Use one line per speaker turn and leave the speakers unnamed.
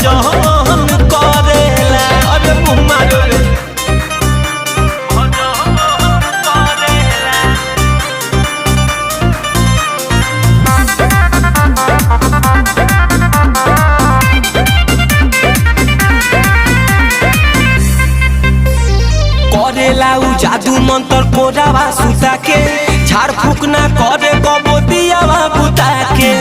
भजन करेला। अरे मुँह मारो रे करेला उ जादू मंत्र कोरावा सुता के, झाड़ फूक ना करे कबो दियावा बुता के।